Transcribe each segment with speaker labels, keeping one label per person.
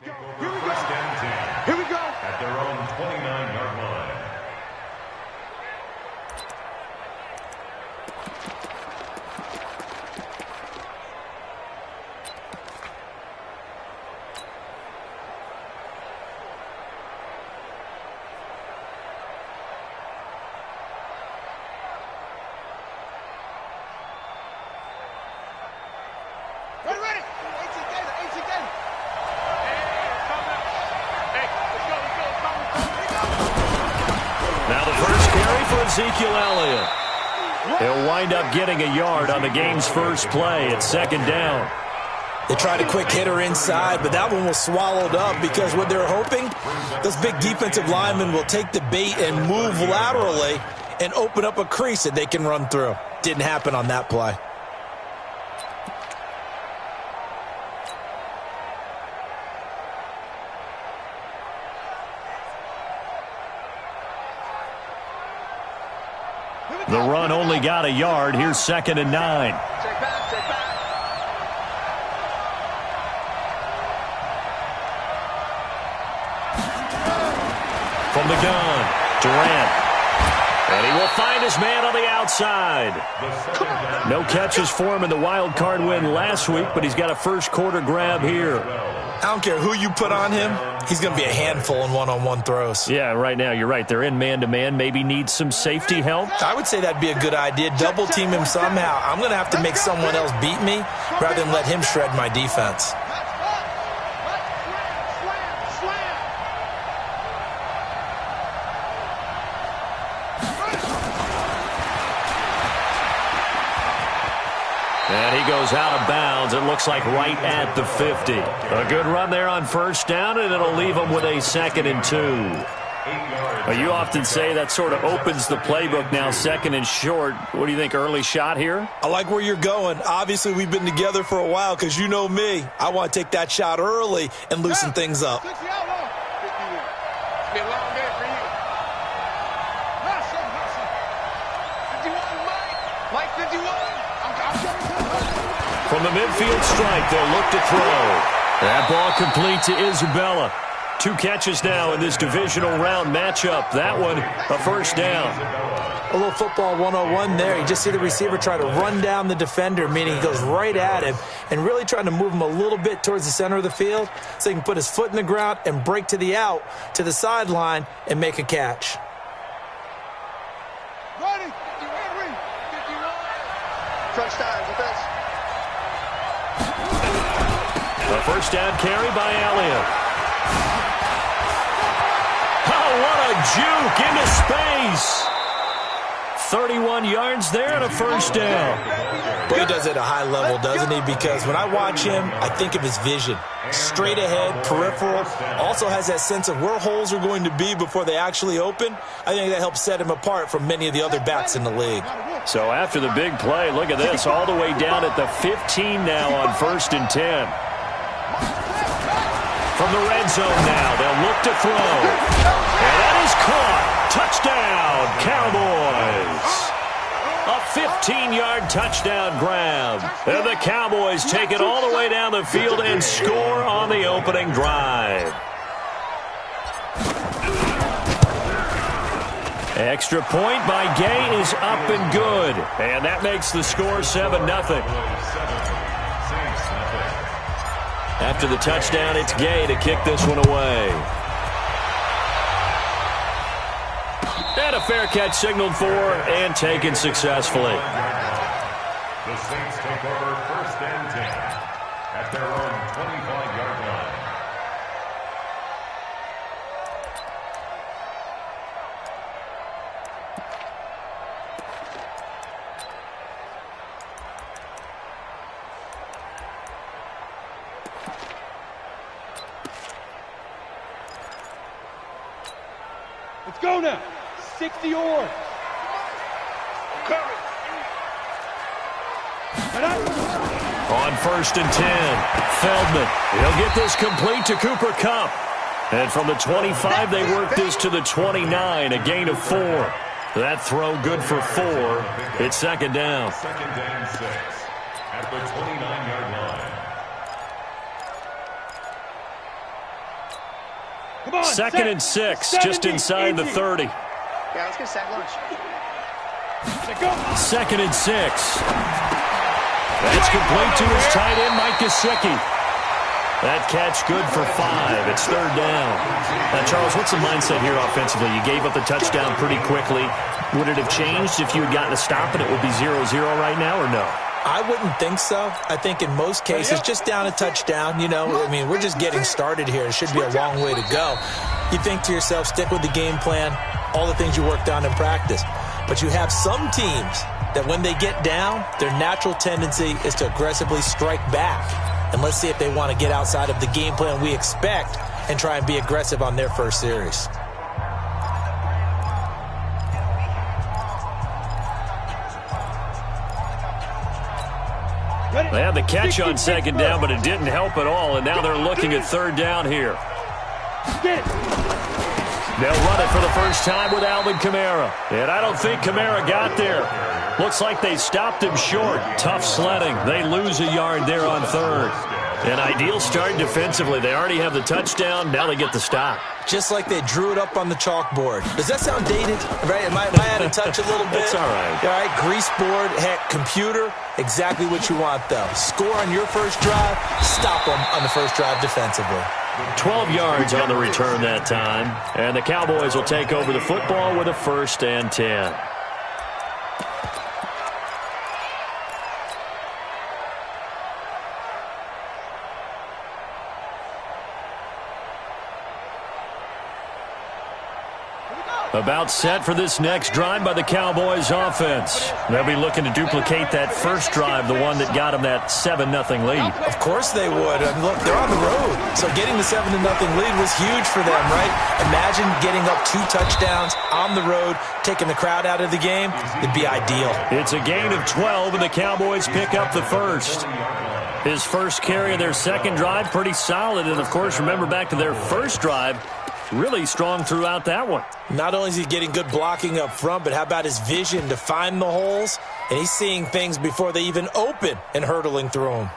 Speaker 1: First and 10. Here we go. At their own 29-yard line.
Speaker 2: Ezekiel Elliott. He'll wind up getting a yard on the game's first play. It's second down.
Speaker 3: They tried a quick hitter inside, but that one was swallowed up because what they're hoping, those big defensive linemen will take the bait and move laterally and open up a crease that they can run through. Didn't happen on that play.
Speaker 2: The run only got a yard. Here's second and 9.
Speaker 4: Check back.
Speaker 2: From the gun, Durant. And he will find his man on the outside. No catches for him in the wild card win last week, but he's got a first quarter grab here.
Speaker 3: I don't care who you put on him. He's going to be a handful in one-on-one throws.
Speaker 2: Yeah, right now, you're right. They're in man-to-man. Maybe needs some safety help.
Speaker 3: I would say that'd be a good idea. Double team him somehow. I'm going to have to make someone else beat me rather than let him shred my defense.
Speaker 2: And he goes out of bounds. It looks like right at the 50. A good run there on first down, and it'll leave him with a second and 2. Well, you often say that sort of opens the playbook now, second and short. What do you think, early shot here?
Speaker 3: I like where you're going. Obviously, we've been together for a while because you know me. I want to take that shot early and loosen things up.
Speaker 2: From the midfield stripe, they'll look to throw. That ball complete to Isabella. 2 catches now in this divisional round matchup. That one, a first down.
Speaker 3: A little football 101 there. You just see the receiver try to run down the defender, meaning he goes right at him and really trying to move him a little bit towards the center of the field so he can put his foot in the ground and break to the out, to the sideline, and make a catch.
Speaker 4: Ready. Crunch time, defense.
Speaker 2: A first down carry by Elliott. Oh, what a juke into space. 31 yards there and a first down.
Speaker 3: Well, he does it at a high level, doesn't he? Because when I watch him, I think of his vision. Straight ahead, peripheral. Also has that sense of where holes are going to be before they actually open. I think that helps set him apart from many of the other backs in the league.
Speaker 2: So after the big play, look at this, all the way down at the 15 now on first and 10. From the red zone now, they'll look to throw. And that is caught. Touchdown, Cowboys. A 15-yard touchdown grab. And the Cowboys take it all the way down the field and score on the opening drive. Extra point by Gay is up and good. And that makes the score 7-0. After the touchdown, it's Gay to kick this one away. And a fair catch signaled for and taken successfully.
Speaker 1: The Saints take over first and 10 at their own 25-yard line.
Speaker 5: Let's go now. 60 yards.
Speaker 2: On first and 10, Feldman. He'll get this complete to Cooper Kupp. And from the 25, they work this to the 29, a gain of 4. That throw good for 4. It's second down.
Speaker 1: Second and 6 at the 29-yard line.
Speaker 5: on,
Speaker 2: Second and 6, just inside the 30.
Speaker 4: Yeah, let's get a sack lunch.
Speaker 2: Second and 6. That's complete to his tight end, Mike Gesicki. That catch good for 5. It's third down. Now, Charles, what's the mindset here offensively? You gave up the touchdown pretty quickly. Would it have changed if you had gotten a stop and it would be 0-0 right now, or no?
Speaker 3: I wouldn't think so. I think in most cases, just down a touchdown, we're just getting started here. It should be a long way to go. You think to yourself, stick with the game plan, all the things you worked on in practice. But you have some teams that when they get down, their natural tendency is to aggressively strike back. And let's see if they want to get outside of the game plan we expect and try and be aggressive on their first series.
Speaker 2: They had the catch on second down, but it didn't help at all, and now they're looking at third down here. They'll run it for the first time with Alvin Kamara. And I don't think Kamara got there. Looks like they stopped him short. Tough sledding. They lose a yard there on third. An ideal start defensively. They already have the touchdown. Now they get the stop.
Speaker 3: Just like they drew it up on the chalkboard. Does that sound dated? Right? Am I out of touch a little bit?
Speaker 2: It's all right.
Speaker 3: All right, grease board, heck, computer, exactly what you want, though. Score on your first drive, stop them on the first drive defensively.
Speaker 2: 12 yards on the return that time. And the Cowboys will take over the football with a 1st and 10. About set for this next drive by the Cowboys offense. They'll be looking to duplicate that first drive, the one that got them that 7-0 lead.
Speaker 3: Of course they would. I mean, look, they're on the road. So getting the 7-0 lead was huge for them, right? Imagine getting up 2 touchdowns on the road, taking the crowd out of the game. It'd be ideal.
Speaker 2: It's a gain of 12, and the Cowboys pick up the first. His first carry of their second drive, pretty solid. And, of course, remember back to their first drive, really strong throughout that one.
Speaker 3: Not only is he getting good blocking up front, but how about his vision to find the holes? And he's seeing things before they even open and hurdling through them.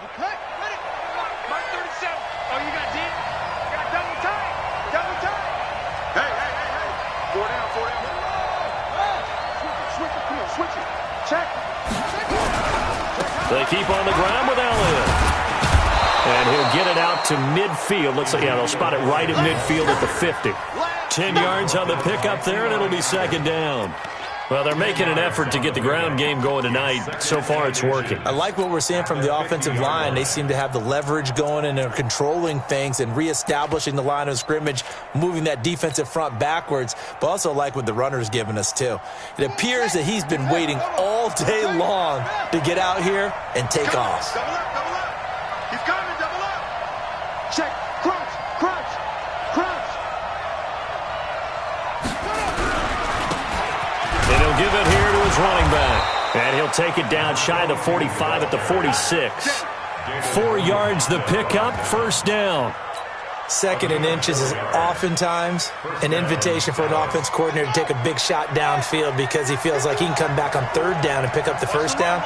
Speaker 5: Okay, ready. Mark 37. Oh, you got deep? You got double time. Double time. Hey. 4 down. Switch it. Come on, switch it. Check.
Speaker 2: They keep on the ground with Elliott. And he'll get it out to midfield. Looks like, they'll spot it right at midfield at the 50. 10 yards on the pickup there, and it'll be second down. Well, they're making an effort to get the ground game going tonight. So far, it's working.
Speaker 3: I like what we're seeing from the offensive line. They seem to have the leverage going, and they're controlling things and reestablishing the line of scrimmage, moving that defensive front backwards, but also like what the runner's giving us, too. It appears that he's been waiting all day long to get out here and take off.
Speaker 5: Double up. He's coming, double up. Check, crunch.
Speaker 2: And he'll give it here to his running back. And he'll take it down shy of the 45 at the 46. 4 yards the pickup, first down.
Speaker 3: 2nd and inches is oftentimes an invitation for an offense coordinator to take a big shot downfield because he feels like he can come back on 3rd down and pick up the first down.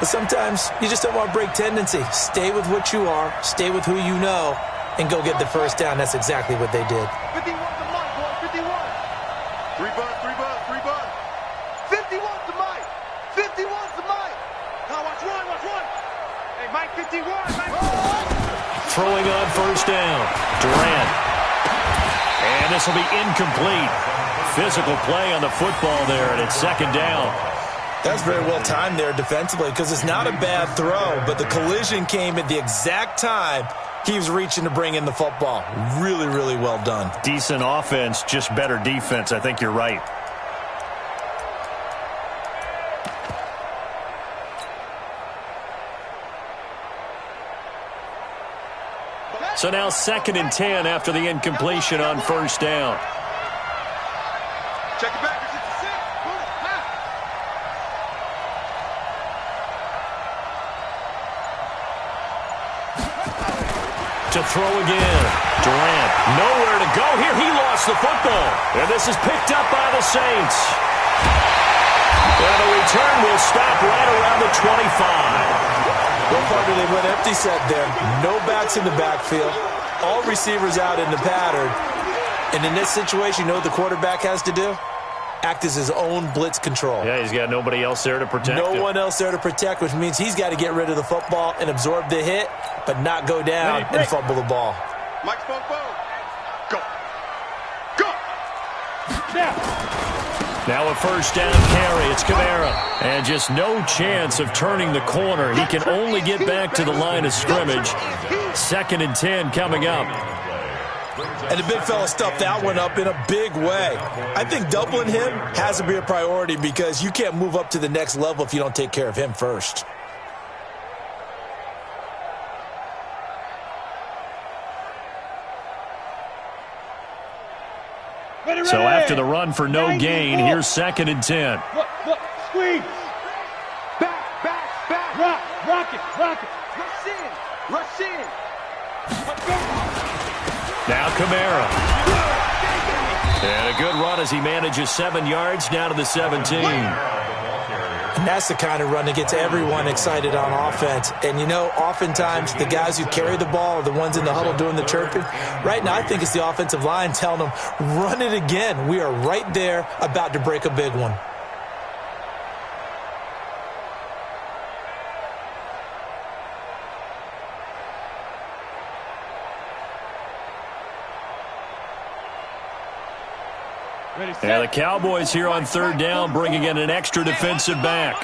Speaker 3: But sometimes you just don't want to break tendency. Stay with what you are, stay with who you know, and go get the first down. That's exactly what they did.
Speaker 5: 51's the mic, boy, 51. 3 bud. 51's the mic. 51's the mic. Now watch one. Hey, Mike 51, Mike.
Speaker 2: Throwing on first down. Durant. And this will be incomplete. Physical play on the football there, and it's second down.
Speaker 3: That's very well timed there defensively because it's not a bad throw, but the collision came at the exact time he was reaching to bring in the football. Really, really well done.
Speaker 2: Decent offense, just better defense. I think you're right. So now 2nd and 10 after the incompletion on first down.
Speaker 5: Check it back. It's a 6.
Speaker 2: To throw again. Durant, nowhere to go here. He lost the football. And this is picked up by the Saints. And the return will stop right around the 25.
Speaker 3: Well, partner, they went empty set there. No backs in the backfield. All receivers out in the pattern. And in this situation, you know what the quarterback has to do? Act as his own blitz control.
Speaker 2: Yeah, he's got nobody else there to protect him.
Speaker 3: No one else there to protect, which means he's got to get rid of the football and absorb the hit, but not go down and fumble the ball.
Speaker 5: Mike spoke, go. Go.
Speaker 2: Now a first down carry. It's Kamara. And just no chance of turning the corner. He can only get back to the line of scrimmage. 2nd and 10 coming up.
Speaker 3: And the big fella stuffed that one up in a big way. I think doubling him has to be a priority because you can't move up to the next level if you don't take care of him first.
Speaker 2: So after the run for no gain, here's 2nd and 10.
Speaker 5: Look, squeeze. Back. Rock it. Rush in. Let's go.
Speaker 2: Now Kamara. And a good run as he manages 7 yards down to the 17.
Speaker 3: And that's the kind of run that gets everyone excited on offense. And, you know, oftentimes the guys who carry the ball are the ones in the huddle doing the chirping. Right now, I think it's the offensive line telling them, run it again. We are right there about to break a big one.
Speaker 2: And the Cowboys here on 3rd down bringing in an extra defensive back.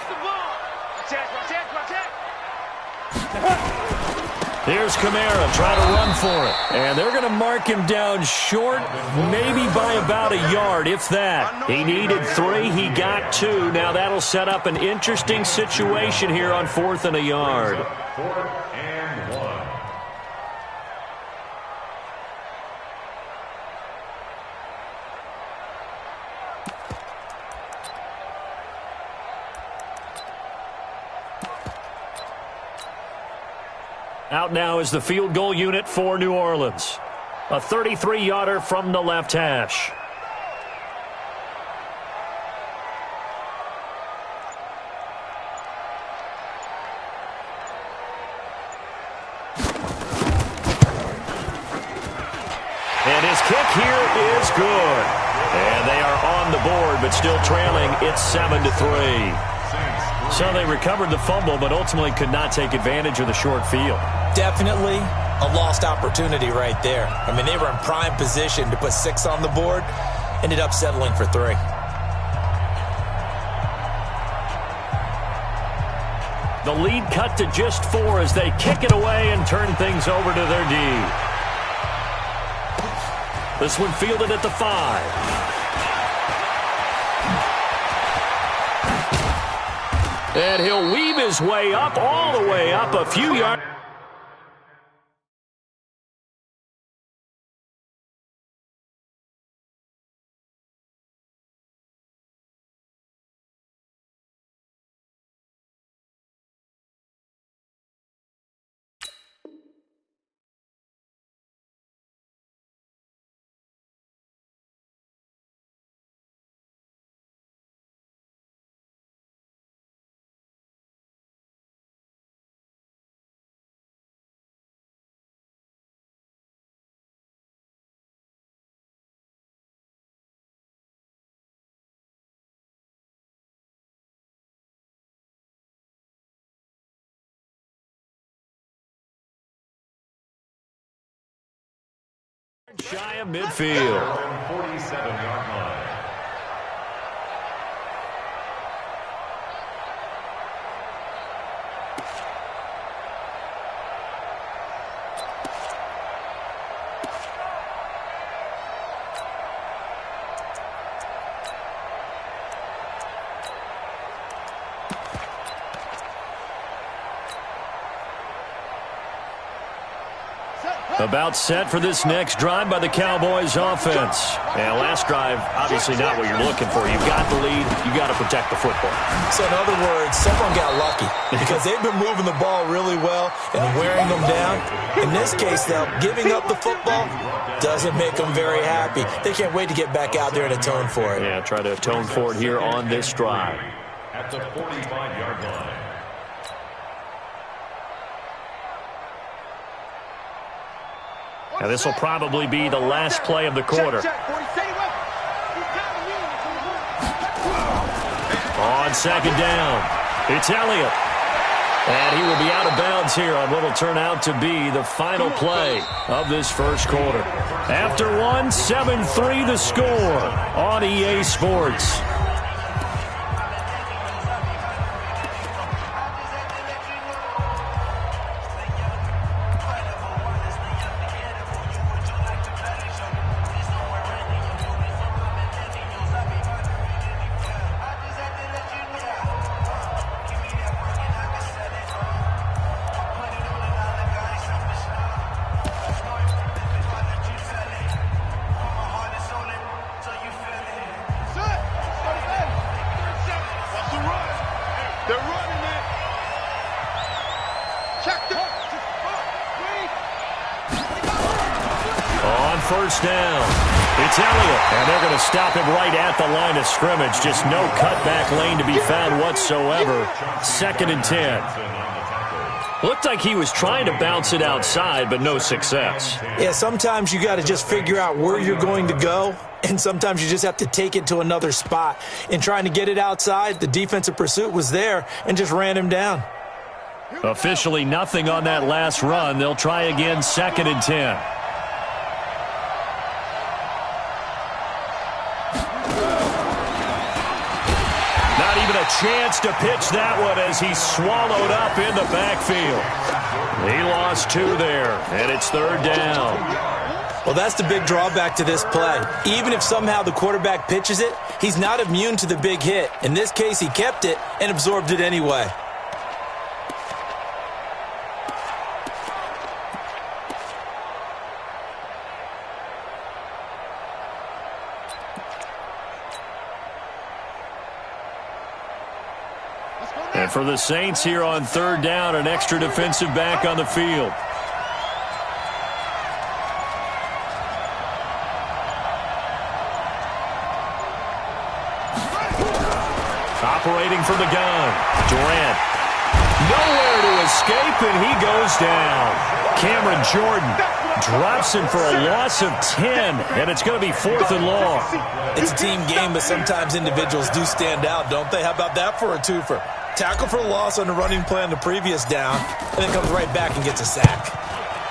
Speaker 2: Here's Kamara trying to run for it. And they're going to mark him down short, maybe by about a yard, if that. He needed 3. He got 2. Now that'll set up an interesting situation here on 4th and a yard.
Speaker 1: 4th and 1.
Speaker 2: Out now is the field goal unit for New Orleans. A 33-yarder from the left hash. And his kick here is good. And they are on the board, but still trailing. It's 7-3. So they recovered the fumble, but ultimately could not take advantage of the short field.
Speaker 3: Definitely a lost opportunity right there. I mean, they were in prime position to put 6 on the board, ended up settling for 3.
Speaker 2: The lead cut to just 4 as they kick it away and turn things over to their D. This one fielded at the 5. And he'll weave his way up, all the way up a few yards. Shy of midfield.
Speaker 1: 47-yard line.
Speaker 2: About set for this next drive by the Cowboys offense. And last drive, obviously not what you're looking for. You've got the lead. You've got to protect the football.
Speaker 3: So in other words, someone got lucky because they've been moving the ball really well and wearing them down. In this case, though, giving up the football doesn't make them very happy. They can't wait to get back out there and atone for it.
Speaker 2: Yeah, try to atone for it here on this drive.
Speaker 1: At the 45-yard line.
Speaker 2: And this will probably be the last play of the quarter. On second down, it's Elliott. And he will be out of bounds here on what will turn out to be the final play of this first quarter. After one, 7-3 the score on EA Sports. First down. It's Elliott. And they're going to stop him right at the line of scrimmage. Just no cutback lane to be found whatsoever. 2nd and 10. Looked like he was trying to bounce it outside, but no success.
Speaker 3: Yeah, sometimes you got to just figure out where you're going to go, and sometimes you just have to take it to another spot. In trying to get it outside, the defensive pursuit was there and just ran him down.
Speaker 2: Officially nothing on that last run. They'll try again, 2nd and 10. A chance to pitch that one as he's swallowed up in the backfield. He lost 2 there, and it's 3rd down.
Speaker 3: Well, that's the big drawback to this play. Even if somehow the quarterback pitches it, he's not immune to the big hit. In this case, he kept it and absorbed it anyway.
Speaker 2: And for the Saints here on 3rd down, an extra defensive back on the field. Operating from the gun, Durant. Nowhere to escape, and he goes down. Cameron Jordan drops him for a loss of 10, and it's going to be 4th and long.
Speaker 3: It's a team game, but sometimes individuals do stand out, don't they? How about that for a twofer? Tackle for a loss on the running play on the previous down, and then comes right back and gets a sack.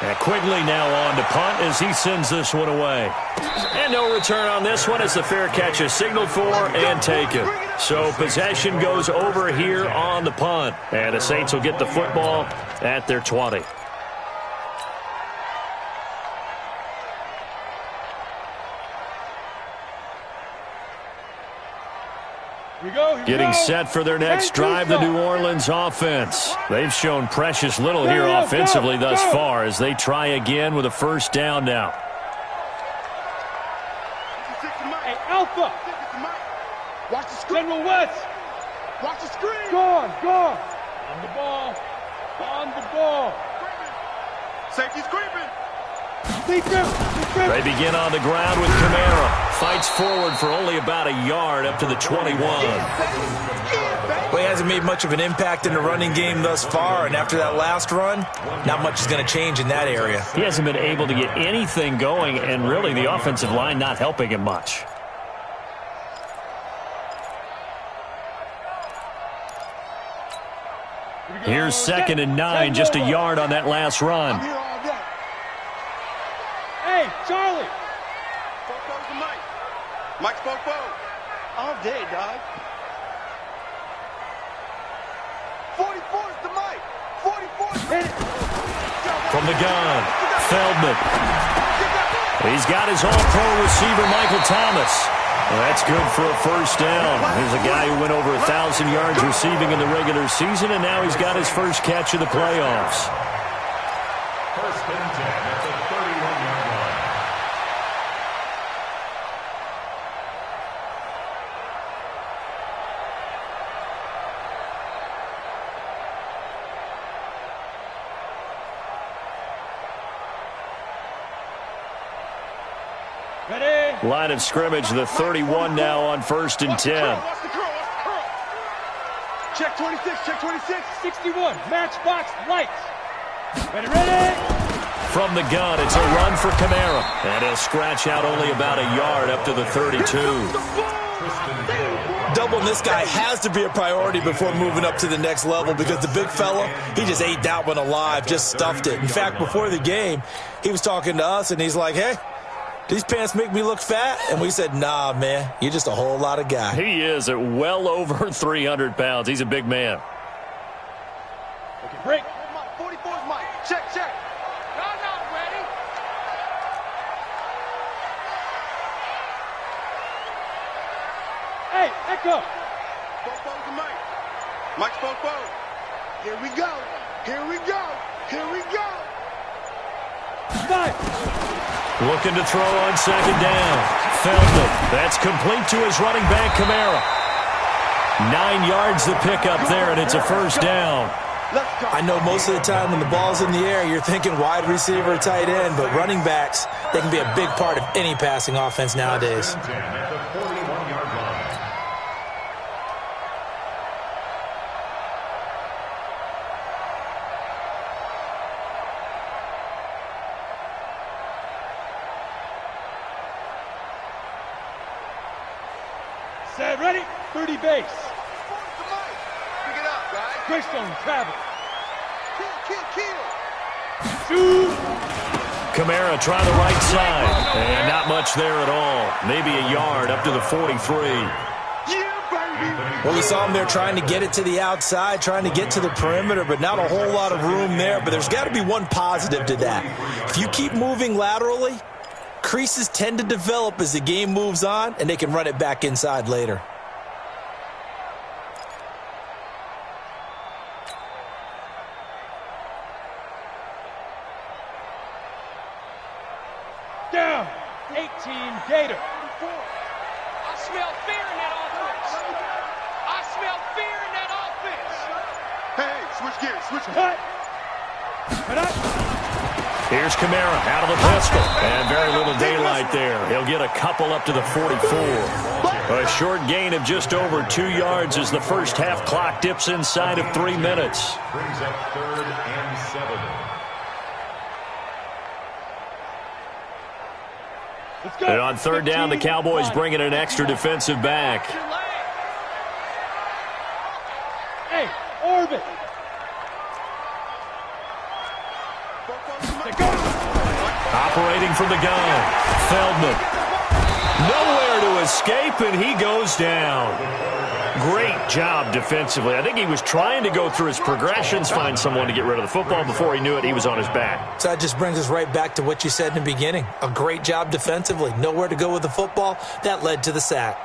Speaker 2: And Quigley now on to punt as he sends this one away. And no return on this one as the fair catch is signaled for and taken. So possession goes over here on the punt. And the Saints will get the football at their 20. Getting set for their next drive, the New Orleans offense. They've shown precious little here offensively thus far as they try again with a 1st down now.
Speaker 5: Hey, Alpha! Watch the screen. General West! Watch the screen! Gone! On the ball! Safety's creeping!
Speaker 2: They begin on the ground with Kamara. Fights forward for only about a yard up to the 21.
Speaker 3: Well, he hasn't made much of an impact in the running game thus far, and after that last run, not much is going to change in that area.
Speaker 2: He hasn't been able to get anything going, and really the offensive line not helping him much. Here's 2nd and 9, just a yard on that last run.
Speaker 5: Hey, Charlie! Spoke to Mike. Mike spoke all day, dog. 44's the Mike. 44's the
Speaker 2: From the gun, Feldman. He's got his all-pro receiver, Michael Thomas. Well, that's good for a 1st down. Here's a guy who went over 1,000 yards receiving in the regular season, and now he's got his first catch of the playoffs.
Speaker 1: 1st and 10 at the 31-yard line.
Speaker 5: Ready?
Speaker 2: Line of scrimmage, the 31 now on 1st and 10.
Speaker 5: Watch the curl. Check 26, 61. Matchbox lights. Ready?
Speaker 2: From the gun, it's a run for Kamara. And he'll scratch out only about a yard up to the 32.
Speaker 3: Doubling this guy has to be a priority before moving up to the next level because the big fella, he just ate that one alive, just stuffed it. In fact, before the game, he was talking to us, and he's like, hey, these pants make me look fat? And we said, nah, man, you're just a whole lot of guy.
Speaker 2: He is at well over 300 pounds. He's a big man.
Speaker 5: Okay, break. 44's Mike. Check, check. Not ready. Hey, echo. Fo's to Mike. Mike's Fo. Here we go. Here we go. Here we go. Stop.
Speaker 2: Looking to throw on second down. Feldman. That's complete to his running back, Kamara. 9 yards the pickup there, and it's a first down.
Speaker 3: I know most of the time when the ball's in the air, you're thinking wide receiver, tight end, but running backs, they can be a big part of any passing offense nowadays.
Speaker 5: Set, ready? 30 base. Pick it up, guys. Greystone, travel. Kill. Shoot.
Speaker 2: Kamara trying the right side. And not much there at all. Maybe a yard up to the 43.
Speaker 3: Well, we saw him there trying to get it to the outside, trying to get to the perimeter, but not a whole lot of room there. But there's got to be one positive to that. If you keep moving laterally, creases tend to develop as the game moves on, and they can run it back inside later.
Speaker 5: Down. 18 Gator. I smell fear in that offense. I smell fear in that offense. Hey, switch gears, switch gears. Cut up.
Speaker 2: Here's Kamara out of the pistol. And very little daylight there. He'll get a couple up to the 44. A short gain of just over 2 yards as the first half clock dips inside of 3 minutes.
Speaker 1: Brings up 3rd and 7.
Speaker 2: And on 3rd down, the Cowboys bring in an extra defensive back.
Speaker 5: Hey, orbit.
Speaker 2: Operating from the gun. Feldman. Nowhere to escape, and he goes down. Great job defensively. I think he was trying to go through his progressions, find someone to get rid of the football. Before he knew it, he was on his back.
Speaker 3: So that just brings us right back to what you said in the beginning. A great job defensively. Nowhere to go with the football. That led to the sack.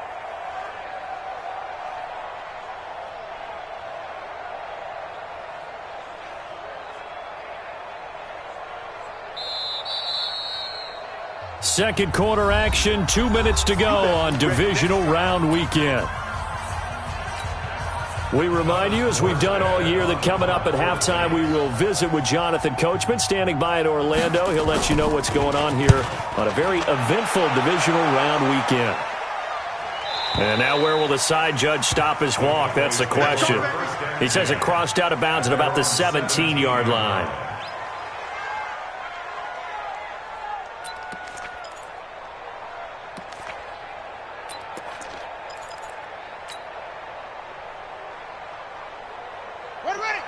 Speaker 2: Second quarter action, 2 minutes to go on Divisional Round Weekend. We remind you, as we've done all year, that coming up at halftime, we will visit with Jonathan Coachman, standing by in Orlando. He'll let you know what's going on here on a very eventful Divisional Round Weekend. And now where will the side judge stop his walk? That's the question. He says it crossed out of bounds at about the 17-yard line.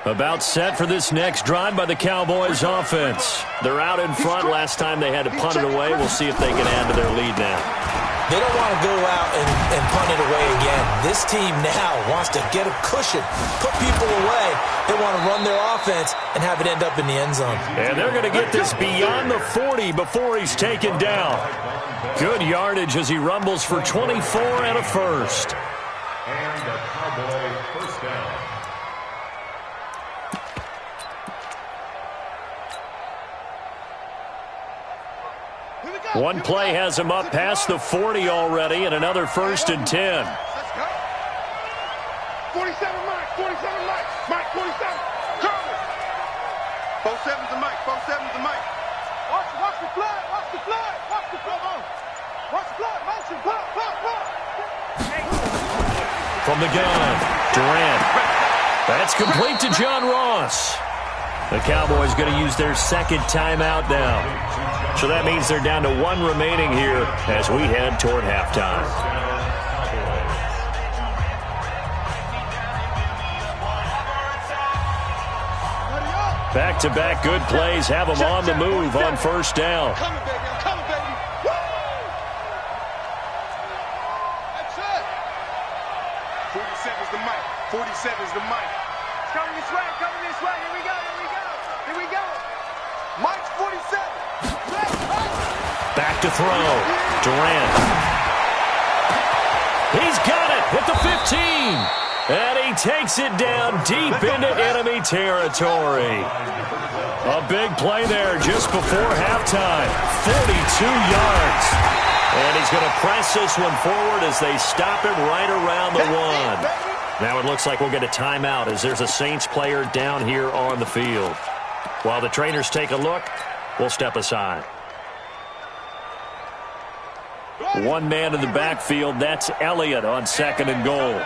Speaker 2: About set for this next drive by the Cowboys offense. They're out in front. Last time they had to punt it away. We'll see if they can add to their lead now.
Speaker 3: They don't want to go out and punt it away again. This team now wants to get a cushion, put people away. They want to run their offense and have it end up in the end zone.
Speaker 2: And they're going to get this beyond the 40 before he's taken down. Good yardage as he rumbles for 24 and a first.
Speaker 1: And the Cowboy first down.
Speaker 2: One play has him up past the 40 already, and another 1st and 10.
Speaker 5: Let's go. 47 Mike, 47 Mike, Mike 47. Cover. 47's the Mike, 47's the Mike. Watch the flood, watch the flood, watch the flood. Watch the flood, motion, flood.
Speaker 2: From the gun, Durant. That's complete to John Ross. The Cowboys going to use their second timeout now. So that means they're down to 1 remaining here as we head toward halftime. Back-to-back good plays have them on the move on first down.
Speaker 5: I'm coming, baby. I'm coming, baby. Woo! That's it. 47's the mic. 47's the mic. It's coming this way. Coming this way. Here we go. Here we go. Here we go. Mike's 47.
Speaker 2: Back to throw. Durant. He's got it at the 15. And he takes it down deep into enemy territory. A big play there just before halftime. 42 yards. And he's going to press this one forward as they stop him right around the 1. Now it looks like we'll get a timeout as there's a Saints player down here on the field. While the trainers take a look, we'll step aside. One man in the backfield, that's Elliott on 2nd and goal.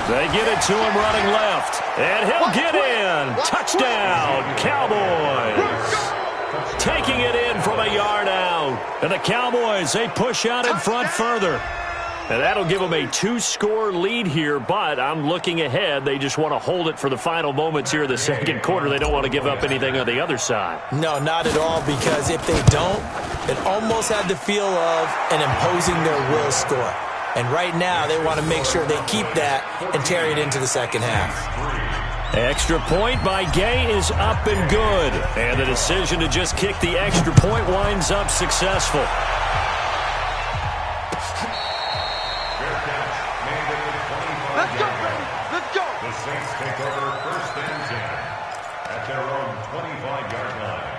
Speaker 2: They get it to him running left, and he'll get in. Touchdown, Cowboys. Taking it in from a yard out. And the Cowboys, they push out in front further. And that'll give them a 2-score lead here, but I'm looking ahead. They just want to hold it for the final moments here of the second quarter. They don't want to give up anything on the other side.
Speaker 3: No, not at all, because if they don't, it almost had the feel of an imposing their will score. And right now, they want to make sure they keep that and carry it into the second half.
Speaker 2: Extra point by Gay is up and good. And the decision to just kick the extra point winds up successful.
Speaker 5: Let's go, baby. Let's go.
Speaker 1: The Saints take over 1st and 10 at their own 25-yard line.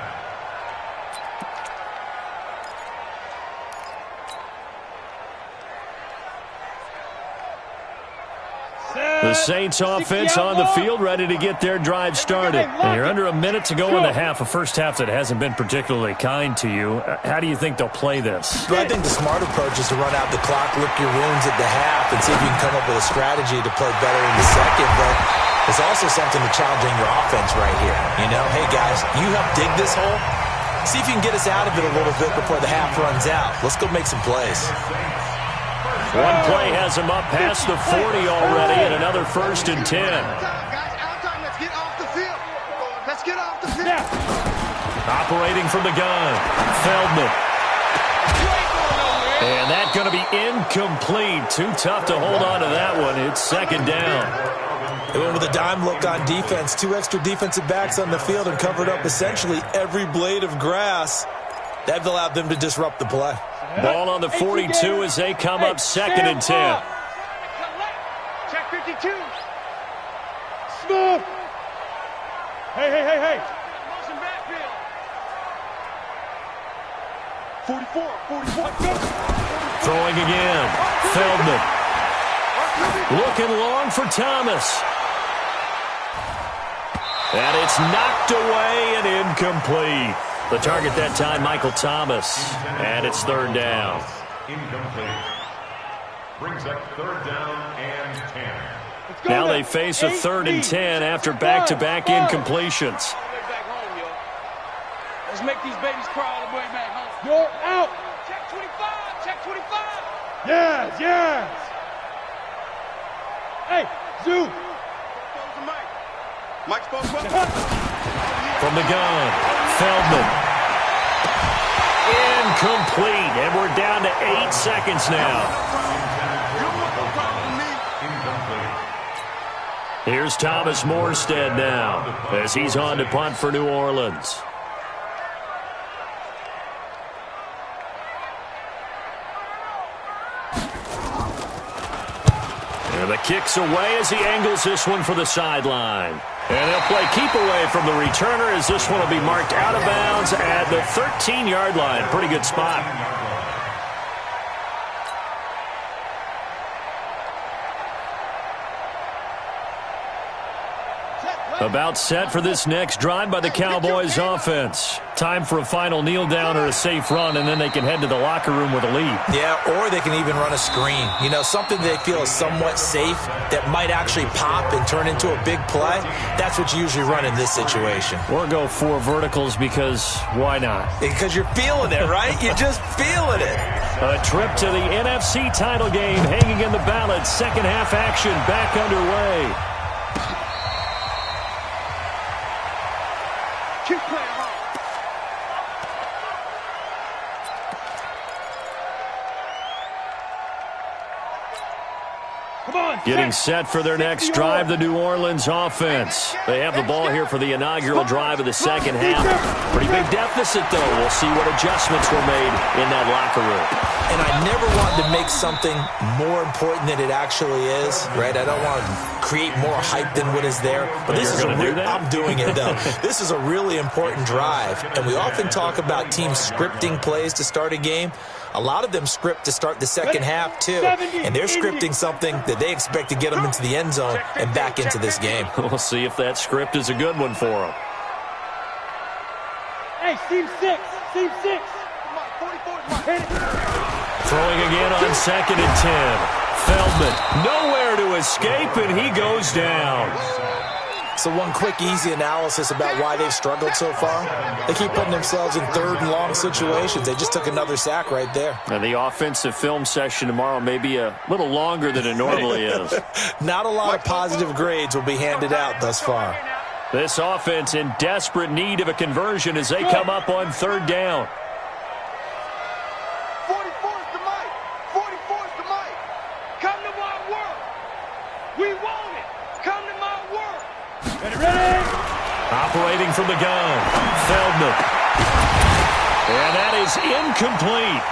Speaker 2: The Saints offense on the field ready to get their drive started. And you're under a minute to go in the half, a first half that hasn't been particularly kind to you. How do you think they'll play this?
Speaker 3: Well, I think the smart approach is to run out the clock, lick your wounds at the half, and see if you can come up with a strategy to play better in the second. But there's also something to challenging your offense right here. You know, hey, guys, you help dig this hole. See if you can get us out of it a little bit before the half runs out. Let's go make some plays.
Speaker 2: One play has him up past the 40 already, and another 1st and 10.
Speaker 5: Guys, out time. Let's get off the field. Let's get off the field.
Speaker 2: Operating from the gun, Feldman. And that's going to be incomplete. Too tough to hold on to that one. It's 2nd down.
Speaker 3: They went with a dime look on defense. 2 extra defensive backs on the field and covered up essentially every blade of grass. That allowed them to disrupt the play.
Speaker 2: Ball on the 42 as they come up 2nd and 10.
Speaker 5: Check 52. Smooth. Hey. Motion backfield. 44.
Speaker 2: Throwing again. Feldman. Looking long for Thomas. And it's knocked away and incomplete. The target that time, Michael Thomas. And it's 3rd down.
Speaker 1: Incomplete. Brings up 3rd down and 10.
Speaker 2: Now they face a 3rd and 10 after back-to-back incompletions.
Speaker 5: Let's make these babies crawl all the way back home. You're out. Check 25. Check 25. Yes. Hey, Zoo. Mike's supposed to.
Speaker 2: From the gun, Feldman. Incomplete, and we're down to 8 seconds now. Here's Thomas Morstead now as he's on to punt for New Orleans. And the kick's away as he angles this one for the sideline. And they'll play keep away from the returner as this one will be marked out of bounds at the 13-yard line. Pretty good spot. About set for this next drive by the Cowboys offense. Time for a final kneel down or a safe run, and then they can head to the locker room with a lead.
Speaker 3: Yeah, or they can even run a screen. You know, something they feel is somewhat safe that might actually pop and turn into a big play. That's what you usually run in this situation.
Speaker 2: Or go 4 verticals because why not?
Speaker 3: Because you're feeling it, right? You're just feeling it.
Speaker 2: A trip to the NFC title game hanging in the balance. Second half action back underway.
Speaker 5: Keep playing hard. Come on.
Speaker 2: Getting set for their next drive, the New Orleans offense. They have the ball here for the inaugural drive of the second half. Pretty big deficit, though. We'll see what adjustments were made in that locker room.
Speaker 3: And I never want to make something more important than it actually is, right? I don't want to create more hype than what is there. But this is I'm doing it, though. This is a really important drive. And we often talk about teams scripting plays to start a game. A lot of them script to start the second half, too. And they're scripting something that they expect to get them into the end zone and back into this game.
Speaker 2: We'll see if that script is a good one for them.
Speaker 5: Hey, Team 6. Team 6. Come on, 44.
Speaker 2: Throwing again on 2nd and 10. Feldman, nowhere to escape, and he goes down.
Speaker 3: So one quick, easy analysis about why they've struggled so far. They keep putting themselves in 3rd and long situations. They just took another sack right there.
Speaker 2: And the offensive film session tomorrow may be a little longer than it normally is.
Speaker 3: Not a lot of positive grades will be handed out thus far.
Speaker 2: This offense in desperate need of a conversion as they come up on 3rd down.
Speaker 5: 44's the mic. 44's the mic. Come to my work. We want it. Come to my work. Ready?
Speaker 2: Operating from the gun, Feldman. And that is incomplete.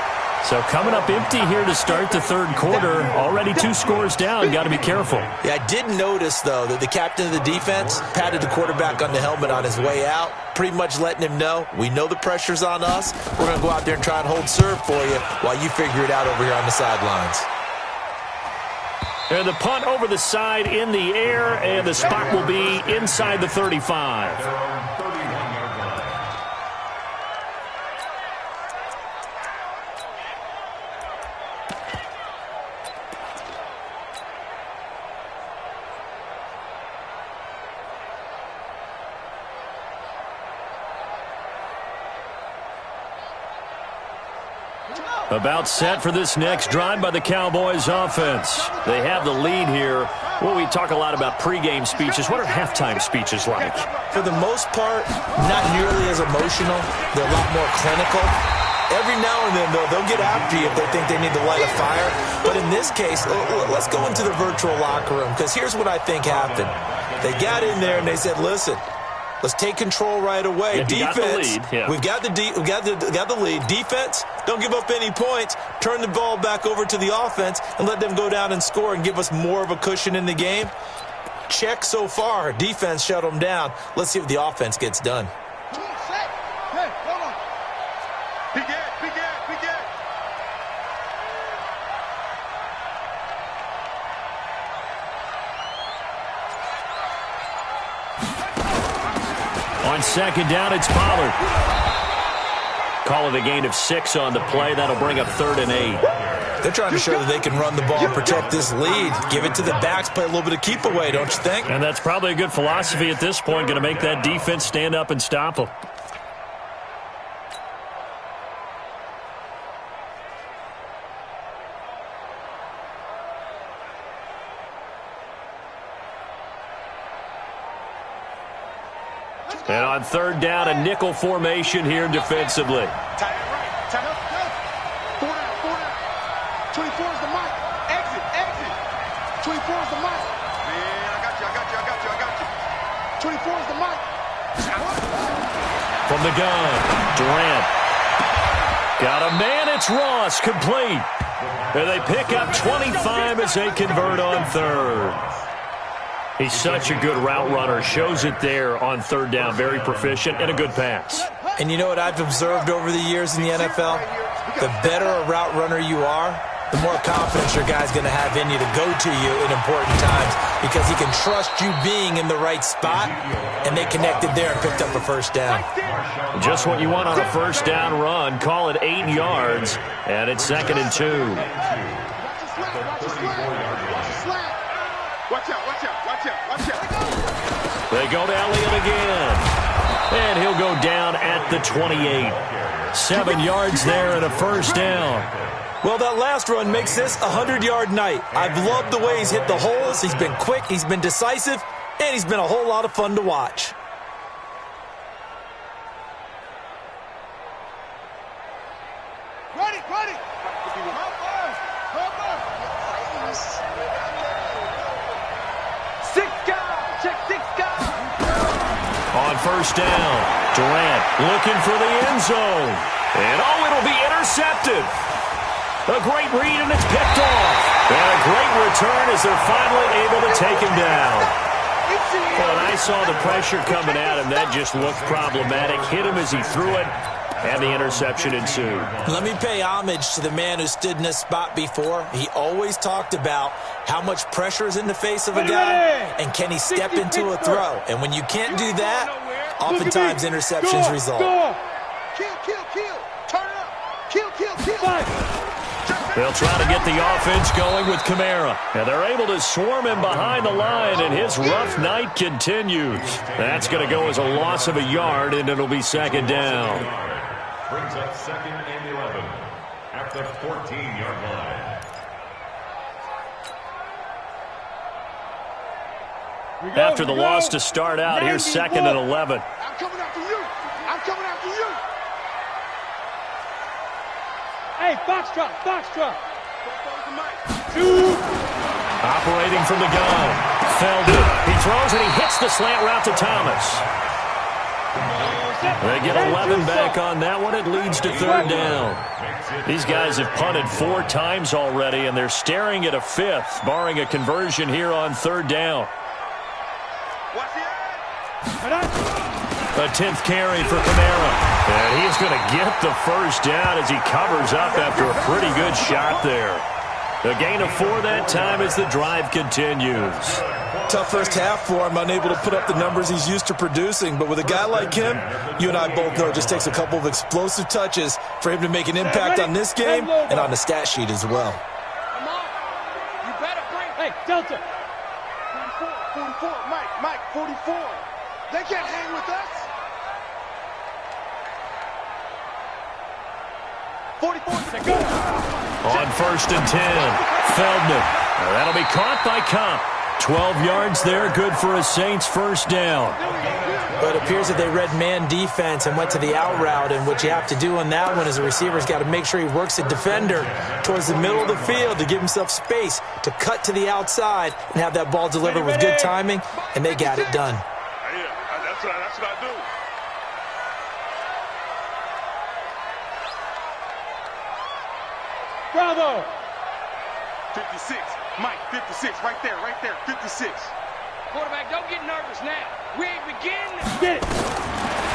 Speaker 2: So coming up empty here to start the 3rd quarter. Already 2 scores down. Got to be careful.
Speaker 3: Yeah, I did notice, though, that the captain of the defense patted the quarterback on the helmet on his way out, pretty much letting him know, we know the pressure's on us. We're going to go out there and try and hold serve for you while you figure it out over here on the sidelines.
Speaker 2: And the punt over the side in the air, and the spot will be inside the 35. About set for this next drive by the Cowboys offense. They have the lead here. Well, we talk a lot about pregame speeches. What are halftime speeches like?
Speaker 3: For the most part, not nearly as emotional. They're a lot more clinical. Every now and then, though, they'll get after you if they think they need to light a fire. But in this case, let's go into the virtual locker room, because here's what I think happened. They got in there and they said, listen, let's take control right away.
Speaker 2: Yeah,
Speaker 3: defense, we've got the lead. Defense, don't give up any points. Turn the ball back over to the offense and let them go down and score and give us more of a cushion in the game. Check so far. Defense shut them down. Let's see if the offense gets done.
Speaker 5: Hey, hold on. Be good.
Speaker 2: On 2nd down, it's Pollard. Call it a gain of 6 on the play. That'll bring up 3rd and 8.
Speaker 3: They're trying to show that they can run the ball and protect this lead. Give it to the backs, play a little bit of keep away, don't you think?
Speaker 2: And that's probably a good philosophy at this point, going to make that defense stand up and stop them. And on 3rd down, a nickel formation here defensively.
Speaker 5: Tight end right. Tight up. 4 down. 24 is the mic. Exit. 24 is the mic. Man, I got you. 24 is the mic.
Speaker 2: From the gun, Durant. Got a man, it's Ross, complete. And they pick up 25 as they convert on 3rd. He's such a good route runner. Shows it there on 3rd down. Very proficient and a good pass.
Speaker 3: And you know what I've observed over the years in the NFL? The better a route runner you are, the more confidence your guy's going to have in you to go to you in important times because he can trust you being in the right spot, and they connected there and picked up a first down.
Speaker 2: Just what you want on a first down run. Call it 8 yards, and it's 2nd and 2.
Speaker 5: Watch out, watch out, watch out, watch out.
Speaker 2: They go to Elliott again. And he'll go down at the 28. 7 yards there and a first down.
Speaker 3: Well, that last run makes this a 100-yard night. I've loved the way he's hit the holes. He's been quick, he's been decisive, and he's been a whole lot of fun to watch.
Speaker 5: Ready, ready.
Speaker 2: On first down, Durant looking for the end zone. And, it'll be intercepted. A great read, and it's picked off. And a great return as they're finally able to take him down. Well, and I saw the pressure coming at him. That just looked problematic. Hit him as he threw it, and the interception ensued.
Speaker 3: Let me pay homage to the man who stood in this spot before. He always talked about how much pressure is in the face of a guy, and can he step into a throw. And when you can't do that, oftentimes interceptions result.
Speaker 5: Kill, kill, kill. Turn it up. Kill, kill, kill.
Speaker 2: They'll try to get the offense going with Kamara. And they're able to swarm him behind the line, and his rough night continues. That's going to go as a loss of a yard, and it'll be 2nd down.
Speaker 1: Brings up 2nd and 11 at the 14-yard line.
Speaker 2: After the loss to start out, here's 2nd and 11.
Speaker 5: I'm coming after you. I'm coming after you.
Speaker 6: Hey, box drop, box drop.
Speaker 2: Operating from the gun. Feldman. He throws and he hits the slant route to Thomas. They get 11 back on that one. It leads to 3rd down. These guys have punted 4 times already, and they're staring at a 5th, barring a conversion here on 3rd down. A 10th carry for Kamara. And he's going to get the first down as he covers up after a pretty good shot there. A gain of 4 that time as the drive continues.
Speaker 3: Tough first half for him, unable to put up the numbers he's used to producing. But with a guy like him, you and I both know it just takes a couple of explosive touches for him to make an impact on this game and on the stat sheet as well.
Speaker 5: Come on. You better bring.
Speaker 6: Hey, Delta.
Speaker 5: 44, Mike, 44. They can't hang with us. 44.
Speaker 2: On 1st and 10, Feldman. That'll be caught by Comp. 12 yards there, good for a Saints first down.
Speaker 3: But it appears that they read man defense and went to the out route, and what you have to do on that one is a receiver's got to make sure he works a defender towards the middle of the field to give himself space to cut to the outside and have that ball delivered with good timing, and they got it done.
Speaker 5: Yeah, that's what I do.
Speaker 6: Bravo.
Speaker 5: 56. Mike, 56. Right there, 56.
Speaker 4: Quarterback, don't get nervous now. We ain't beginning.
Speaker 6: Get it.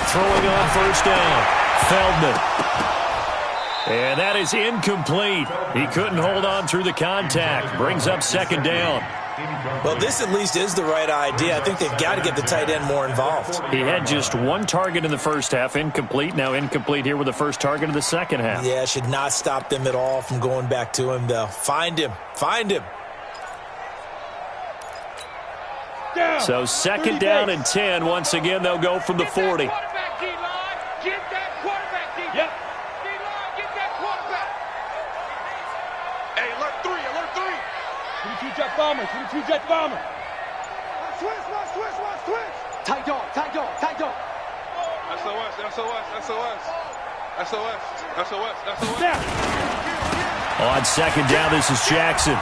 Speaker 2: Throwing on first down, Feldman. And that is incomplete. He couldn't hold on through the contact. Brings up 2nd down.
Speaker 3: Well, this at least is the right idea. I think they've got to get the tight end more involved.
Speaker 2: He had just 1 target in the first half, incomplete. Now incomplete here with the first target of the second half.
Speaker 3: Yeah, it should not stop them at all from going back to him, though. Find him. Find him.
Speaker 6: Down.
Speaker 2: So 2nd down and 10. Once again, they'll go from the 40.
Speaker 4: Quarterback, D-line. Get that quarterback, D-line.
Speaker 6: Yep.
Speaker 4: D-line, get that quarterback.
Speaker 5: Hey, alert 3.
Speaker 6: 22 jet bomber, 22 jet bomber.
Speaker 5: Switch.
Speaker 4: Tight dog.
Speaker 5: SOS.
Speaker 6: Down.
Speaker 2: On 2nd down, this is Jackson.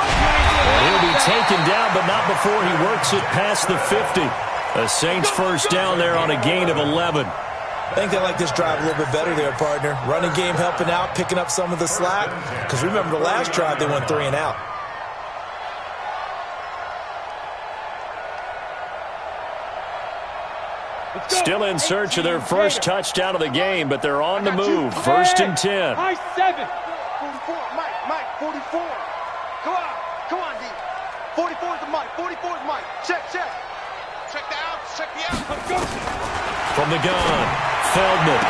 Speaker 2: And he'll be taken down, but not before he works it past the 50. A Saints first down there on a gain of 11.
Speaker 3: I think they like this drive a little bit better there, partner. Running game helping out, picking up some of the slack. Because remember, the last drive, they went 3 and out.
Speaker 2: Still in search of their first touchdown of the game, but they're on the move. 1st and 10.
Speaker 6: High 7.
Speaker 5: 44. 44. Come on, D. 44 is the mic. 44 is Mike. Check. Check the outs. Check the outs. Let's go.
Speaker 2: From the gun, Feldman.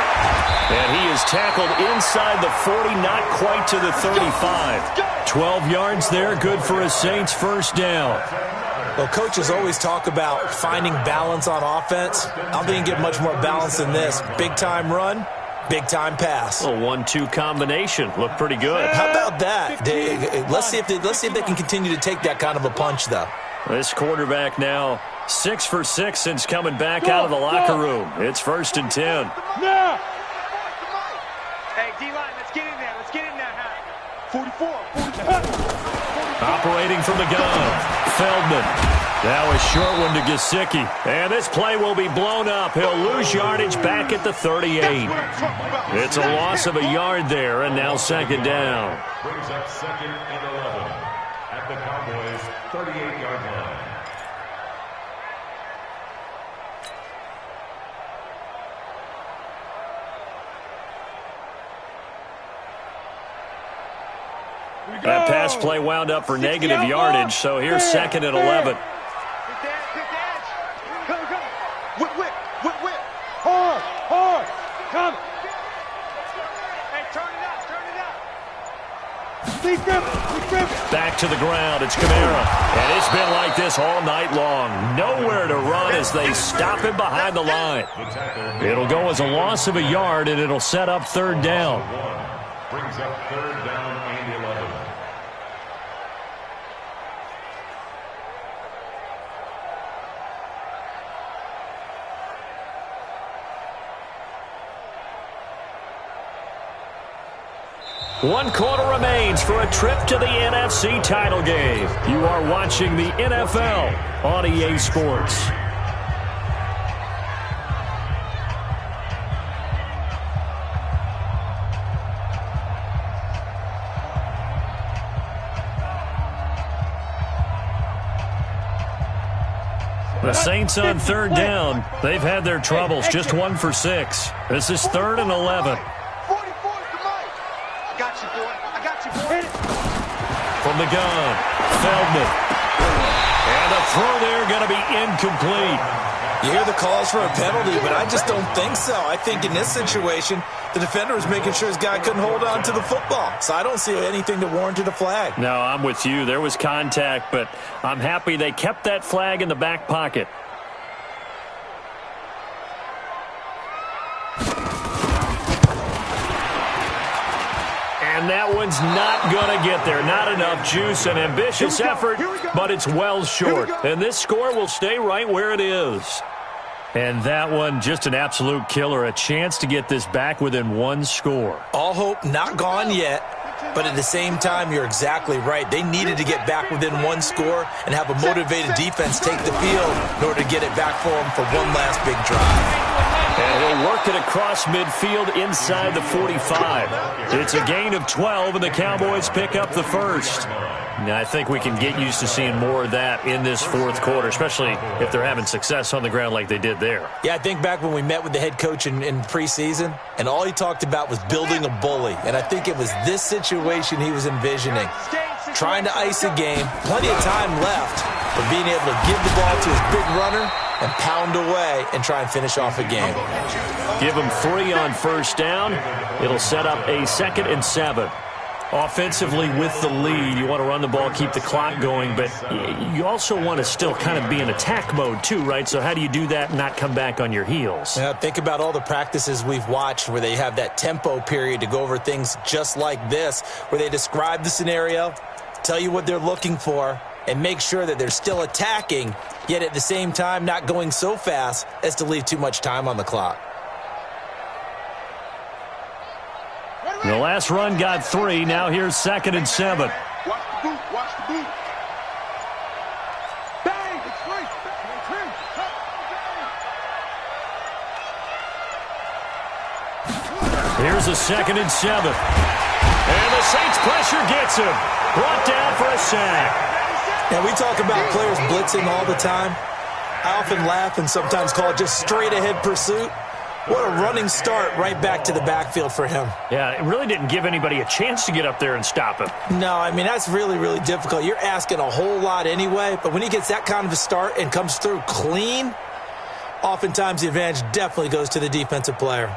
Speaker 2: And he is tackled inside the 40, not quite to the 35. 12 yards there, good for a Saints first down.
Speaker 3: Well, coaches always talk about finding balance on offense. I don't think you can get much more balance than this. Big-time run, big-time pass.
Speaker 2: A 1-2 combination. Looked pretty good.
Speaker 3: How about that? Let's see if they can continue to take that kind of a punch, though.
Speaker 2: This quarterback now 6 for 6 since coming back out of the locker room. It's 1st and 10.
Speaker 6: Now.
Speaker 5: Hey, D-line, let's get in there. Let's get in there now. 44.
Speaker 2: Operating from the gun, Feldman. Now a short one to Gesicki. And this play will be blown up. He'll lose yardage back at the 38. It's a loss of a yard there, and now 2nd down.
Speaker 1: Brings up 2nd and 11 at the Cowboys' 38-yard line.
Speaker 2: That pass play wound up for negative yardage, so here's 2nd and 11.
Speaker 5: Whip.
Speaker 6: Hard. Come.
Speaker 5: Hey, turn it
Speaker 6: Defense.
Speaker 2: Back to the ground, it's Kamara. And it's been like this all night long. Nowhere to run as they stop him behind the line. It'll go as a loss of a yard, and it'll set up 3rd down.
Speaker 1: Brings up 3rd down and 11.
Speaker 2: One quarter remains for a trip to the NFC title game. You are watching the NFL on EA Sports. The Saints on 3rd down. They've had their troubles, just 1 for 6. This is 3rd and 11. From the gun, Feldman. And the throw there going to be incomplete.
Speaker 3: You hear the calls for a penalty, but I just don't think so. I think in this situation, the defender was making sure his guy couldn't hold on to the football. So I don't see anything that warranted a flag.
Speaker 2: No, I'm with you. There was contact, but I'm happy they kept that flag in the back pocket. And that one's not going to get there. Not enough juice, an ambitious effort, but it's well short. And this score will stay right where it is. And that one, just an absolute killer. A chance to get this back within 1 score.
Speaker 3: All hope not gone yet, but at the same time, you're exactly right. They needed to get back within 1 score and have a motivated defense take the field in order to get it back for them for one last big drive.
Speaker 2: And he'll work it across midfield inside the 45. It's a gain of 12, and the Cowboys pick up the first. Now, I think we can get used to seeing more of that in this 4th quarter, especially if they're having success on the ground like they did there.
Speaker 3: Yeah, I think back when we met with the head coach in preseason, and all he talked about was building a bully. And I think it was this situation he was envisioning. Trying to ice a game, plenty of time left, but being able to give the ball to his big runner and pound away and try and finish off a game.
Speaker 2: Give him 3 on 1st down. It'll set up a 2nd and 7. Offensively with the lead, you want to run the ball, keep the clock going, but you also want to still kind of be in attack mode too, right? So how do you do that and not come back on your heels?
Speaker 3: Yeah, think about all the practices we've watched where they have that tempo period to go over things just like this, where they describe the scenario, tell you what they're looking for, and make sure that they're still attacking, yet at the same time not going so fast as to leave too much time on the clock.
Speaker 2: The last run got 3. Now here's 2nd and 7.
Speaker 5: Watch the boot. Watch the boot. Bang! It's free.
Speaker 2: Here's a 2nd and 7. And the Saints pressure gets him. Brought down for a sack.
Speaker 3: Now, we talk about players blitzing all the time. I often laugh and sometimes call it just straight-ahead pursuit. What a running start right back to the backfield for him.
Speaker 2: Yeah, it really didn't give anybody a chance to get up there and stop him.
Speaker 3: No, I mean, that's really, really difficult. You're asking a whole lot anyway, but when he gets that kind of a start and comes through clean, oftentimes the advantage definitely goes to the defensive player.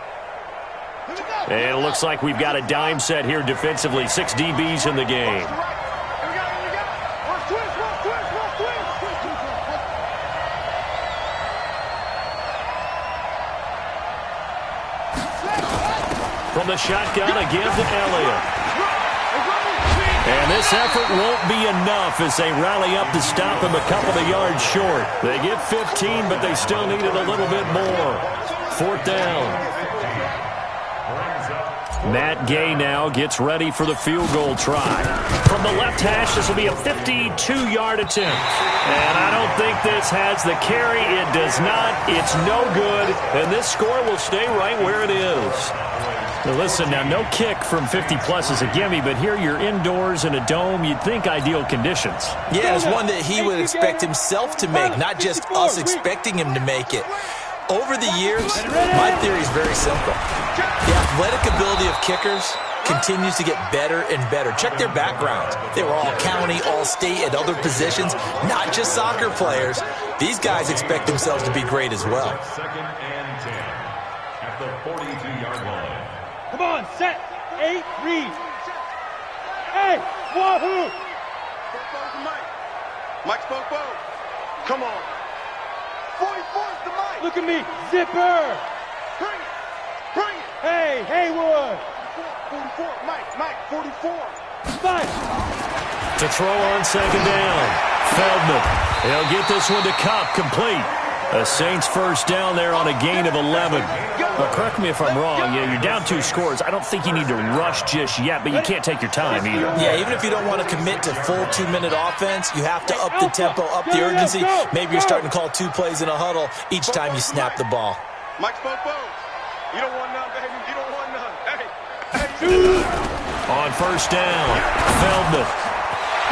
Speaker 2: And it looks like we've got a dime set here defensively. 6 DBs in the game. From the shotgun again to Elliott. And this effort won't be enough as they rally up to stop him a couple of yards short. They get 15, but they still needed a little bit more. 4th down. Matt Gay now gets ready for the field goal try. From the left hash, this will be a 52-yard attempt. And I don't think this has the carry. It does not. It's no good. And this score will stay right where it is. Now listen, now no kick from 50-plus is a gimme, but here you're indoors in a dome. You'd think ideal conditions.
Speaker 3: Yeah, it's one that he would expect himself to make, not just us expecting him to make it. Over the years, my theory is very simple. The athletic ability of kickers continues to get better and better. Check their backgrounds. They were all county, all state, at other positions, not just soccer players. These guys expect themselves to be great as well.
Speaker 1: 2nd and 10 at the 42-yard line.
Speaker 6: Come on, set, 8, read. Hey, wahoo!
Speaker 5: Mike's Bobo. Come on. 44's the Mike.
Speaker 6: Look at me, zipper.
Speaker 5: Bring it. Bring it.
Speaker 6: Hey, Haywood.
Speaker 5: 44. Mike, 44.
Speaker 6: Fight.
Speaker 2: To throw on 2nd down. Feldman. He'll get this one to Cup, complete. A Saints 1st down there on a gain of 11. Well, correct me if I'm wrong. Yeah, you're down 2 scores. I don't think you need to rush just yet, but you can't take your time either.
Speaker 3: Yeah, even if you don't want to commit to full 2-minute offense, you have to up the tempo, up the urgency. Maybe you're starting to call 2 plays in a huddle each time you snap the ball.
Speaker 5: Mike's Bobo. You don't want none, baby. You don't want none. Hey.
Speaker 2: On 1st down, Feldman.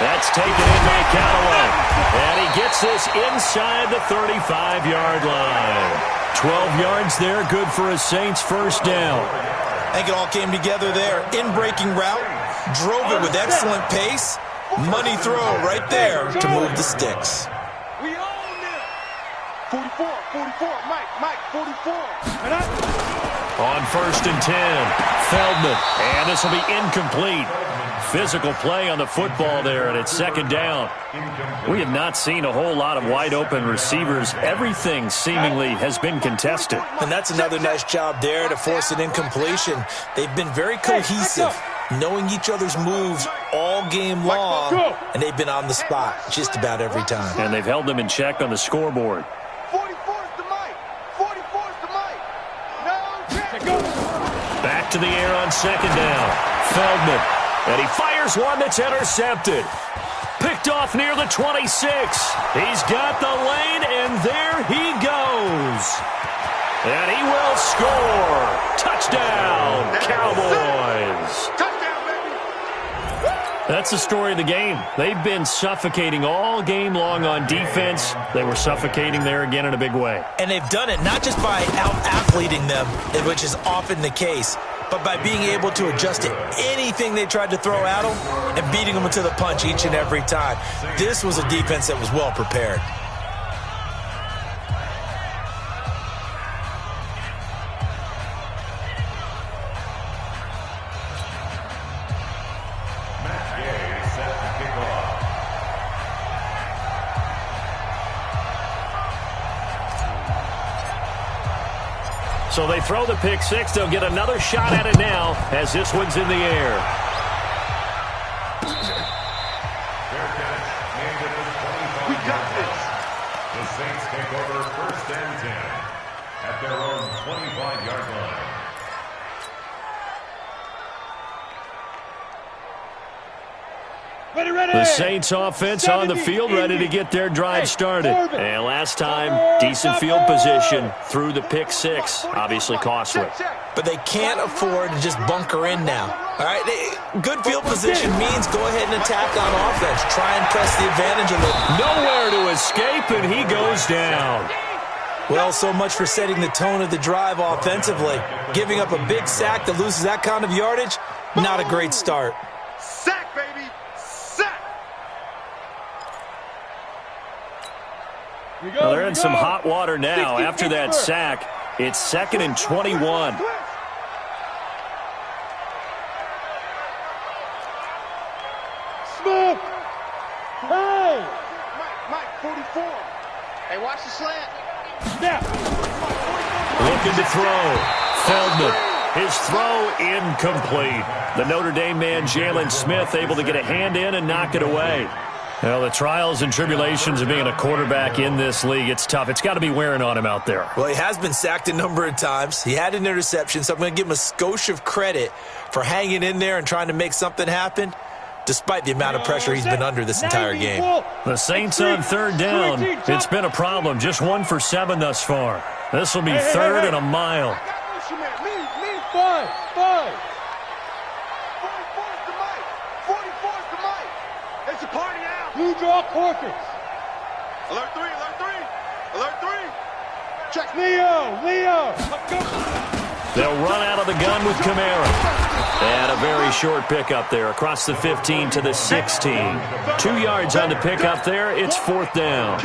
Speaker 2: That's taken in by Callaway. And he gets this inside the 35-yard line. 12 yards there, good for a Saints 1st down.
Speaker 3: I think it all came together there. In-breaking route, drove it with excellent pace. Money throw right there to move the sticks.
Speaker 5: We own them. 44. Mike, 44.
Speaker 2: On 1st and 10, Feldman. And this will be incomplete. Physical play on the football there, and it's 2nd down. We have not seen a whole lot of wide-open receivers. Everything seemingly has been contested.
Speaker 3: And that's another nice job there to force an incompletion. They've been very cohesive, knowing each other's moves all game long, and they've been on the spot just about every time.
Speaker 2: And they've held them in check on the scoreboard.
Speaker 5: 44's the Mike. 44's the Mike. No check.
Speaker 2: Back to the air on 2nd down. Feldman. And he fires one that's intercepted. Picked off near the 26. He's got the lane, and there he goes. And he will score. Touchdown, Cowboys.
Speaker 5: Touchdown, baby.
Speaker 2: That's the story of the game. They've been suffocating all game long on defense. They were suffocating there again in a big way.
Speaker 3: And they've done it not just by out-athleting them, which is often the case, but by being able to adjust to anything they tried to throw at them and beating them to the punch each and every time. This was a defense that was well prepared.
Speaker 1: Matt Gay set to kick off.
Speaker 2: So they throw the pick 6. They'll get another shot at it now as this one's in the air.
Speaker 1: Fair catch. Aimed at the 25.
Speaker 5: We got this.
Speaker 1: The Saints take over 1st and 10 at their own 25-yard line.
Speaker 6: Ready.
Speaker 2: The Saints offense on the field, ready to get their drive started. And last time, decent field position through the pick 6. Obviously costly.
Speaker 3: But they can't afford to just bunker in now. All right, good field position means go ahead and attack on offense. Try and press the advantage a little.
Speaker 2: Nowhere to escape, and he goes down.
Speaker 3: Well, so much for setting the tone of the drive offensively. Giving up a big sack that loses that kind of yardage, not a great start.
Speaker 5: Sack, baby! Sack!
Speaker 2: Well, they're in some hot water now. After that sack, it's 2nd and 21.
Speaker 6: Smith! Hey!
Speaker 5: Mike, 44. Hey, watch the slant.
Speaker 6: Snap!
Speaker 2: Looking to throw. Feldman. His throw incomplete. The Notre Dame man, Jalen Smith, able to get a hand in and knock it away. Well, the trials and tribulations of being a quarterback in this league, it's tough. It's got to be wearing on him out there.
Speaker 3: Well, he has been sacked a number of times. He had an interception, so I'm going to give him a skosh of credit for hanging in there and trying to make something happen, despite the amount of pressure he's been under this entire game.
Speaker 2: The Saints on 3rd down. It's been a problem. Just 1 for 7 thus far. This will be 3rd and a mile.
Speaker 6: Five.
Speaker 5: 44's the Mike. 44's the Mike. It's a party out.
Speaker 6: Blue draw Corpus.
Speaker 5: Alert 3, alert 3. Alert 3. Check.
Speaker 6: Leo.
Speaker 2: They'll run out of the gun with Kamara. And a very short pickup there across the 15 to the 16. 2 yards on the pickup there. It's 4th down.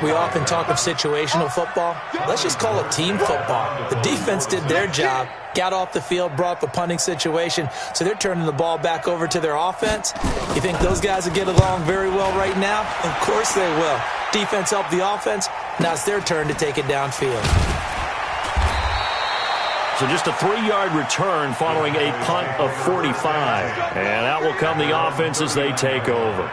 Speaker 3: We often talk of situational football. Let's just call it team football. The defense did their job, got off the field, brought up a punting situation, so they're turning the ball back over to their offense. You think those guys will get along very well right now? Of course they will. Defense helped the offense. Now it's their turn to take it downfield.
Speaker 2: So just a 3-yard return following a punt of 45. And out will come the offense as they take over.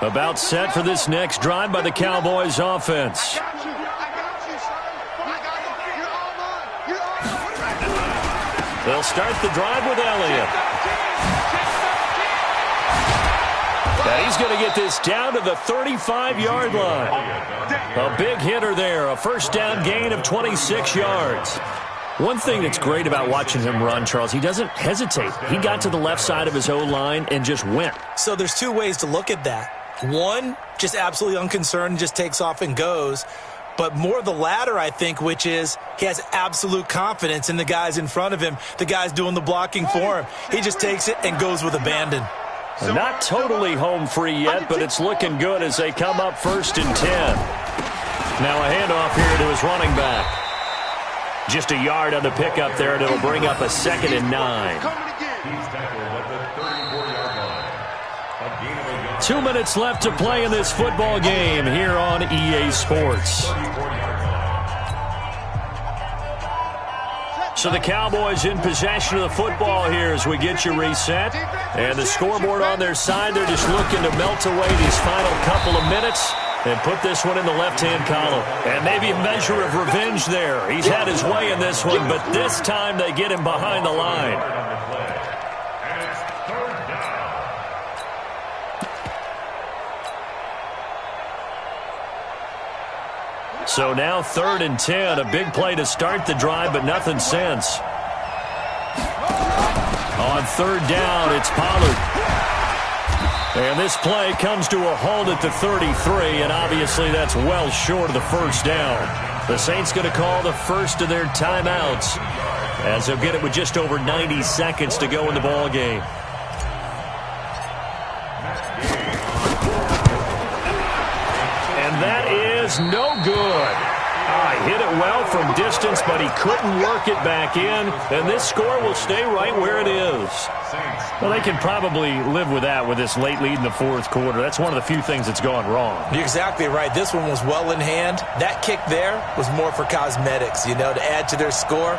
Speaker 2: About set for this next drive by the Cowboys offense. They'll start the drive with Elliott. Now he's going to get this down to the 35-yard line. A big hitter there, a first down gain of 26 yards. One thing that's great about watching him run, Charles, he doesn't hesitate. He got to the left side of his O-line and just went.
Speaker 3: So there's 2 ways to look at that. One, just absolutely unconcerned, just takes off and goes. But more the latter, I think, which is he has absolute confidence in the guys in front of him, the guys doing the blocking for him. He just takes it and goes with abandon.
Speaker 2: Not totally home free yet, but it's looking good as they come up 1st and 10. Now a handoff here to his running back. Just a yard on the pickup there, and it'll bring up a 2nd and 9.
Speaker 1: He's tackled at the 34-yard line. A gain of a yard.
Speaker 2: 2 minutes left to play in this football game here on EA Sports. So the Cowboys in possession of the football here as we get you reset. And the scoreboard on their side, they're just looking to melt away these final couple of minutes and put this one in the left-hand column. And maybe a measure of revenge there. He's had his way in this one, but this time they get him behind the line.
Speaker 1: And it's 3rd down.
Speaker 2: So now 3rd and 10, a big play to start the drive, but nothing since. On 3rd down, it's Pollard. And this play comes to a halt at the 33, and obviously that's well short of the first down. The Saints going to call the first of their timeouts as they'll get it with just over 90 seconds to go in the ball game. And that is no good. Hit it well from distance, but he couldn't work it back in, and this score will stay right where it is. Well, they can probably live with that with this late lead in the 4th quarter. That's one of the few things that's gone wrong.
Speaker 3: You're exactly right. This one was well in hand. That kick there was more for cosmetics, to add to their score.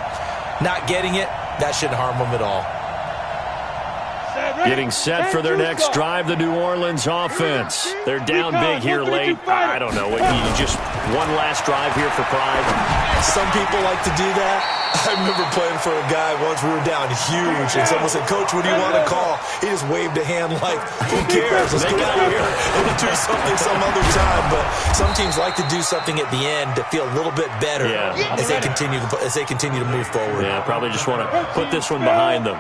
Speaker 3: Not getting it, that shouldn't harm them at all.
Speaker 6: Set,
Speaker 2: Getting set for their next drive, the New Orleans offense. They're down big here late. I don't know. Just one last drive here for pride.
Speaker 3: Some people like to do that. I remember playing for a guy once. We were down huge, and someone said, "Coach, what do you want to call?" He just waved a hand like, "Who cares? Let's get out of here and do something some other time." But some teams like to do something at the end to feel a little bit better as they continue to move forward.
Speaker 2: Yeah, probably just want to put this one behind them.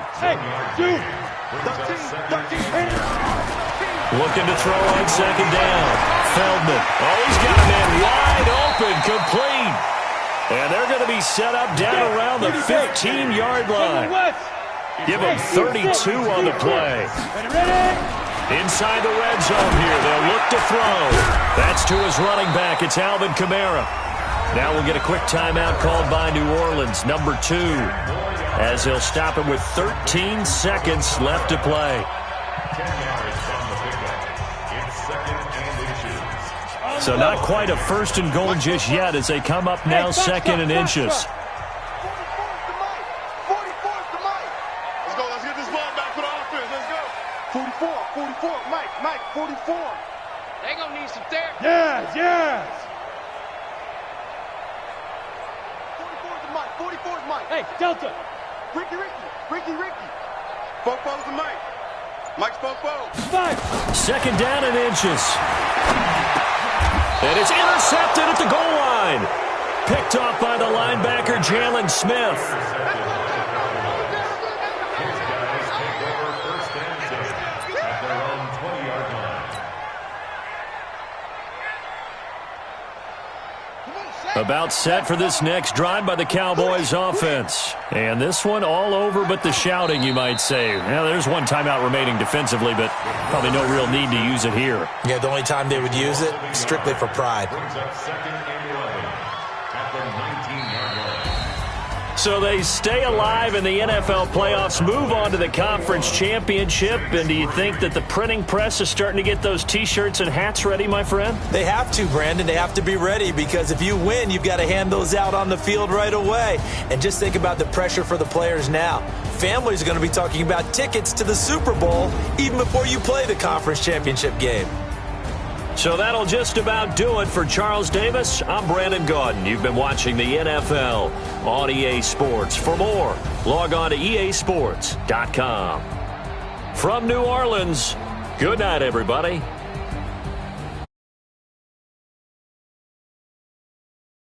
Speaker 2: Looking to throw on second down. Feldman. Oh, he's got a man wide open, complete. And they're going to be set up down around the 15-yard line. Give them 32 on the play. Inside the red zone here. They'll look to throw. That's to his running back. It's Alvin Kamara. Now we'll get a quick timeout called by New Orleans, number 2, as they'll stop him with 13 seconds left to play.
Speaker 1: 10 yards from the pickup. It's second and inches.
Speaker 2: So not quite a first and goal just yet as they come up now second and inches.
Speaker 5: 44's the mic. Let's go. Let's get this ball back for the offense. Let's go. 44. Mike, 44.
Speaker 4: They gonna need some therapy.
Speaker 6: Yes.
Speaker 5: 44's the mic.
Speaker 6: Hey, Delta.
Speaker 5: Ricky. Fofo's the mic. Mike's Fofo.
Speaker 6: 5.
Speaker 2: Second down and inches. And it's intercepted at the goal line. Picked off by the linebacker, Jalen Smith.
Speaker 1: His guys take over first and 10 at their own 20-yard line.
Speaker 2: About set for this next drive by the Cowboys offense. And this one all over but the shouting, you might say. Now, there's one timeout remaining defensively, but probably no real need to use it here.
Speaker 3: Yeah, the only time they would use it, strictly for pride.
Speaker 1: Brings up second and 11 at the 19-yard line.
Speaker 2: So they stay alive in the NFL playoffs, move on to the conference championship. And do you think that the printing press is starting to get those T-shirts and hats ready, my friend?
Speaker 3: They have to, Brandon. They have to be ready because if you win, you've got to hand those out on the field right away. And just think about the pressure for the players now. Families are going to be talking about tickets to the Super Bowl even before you play the conference championship game.
Speaker 2: So that'll just about do it for Charles Davis. I'm Brandon Gaudin. You've been watching the NFL on EA Sports. For more, log on to easports.com. From New Orleans, good night, everybody.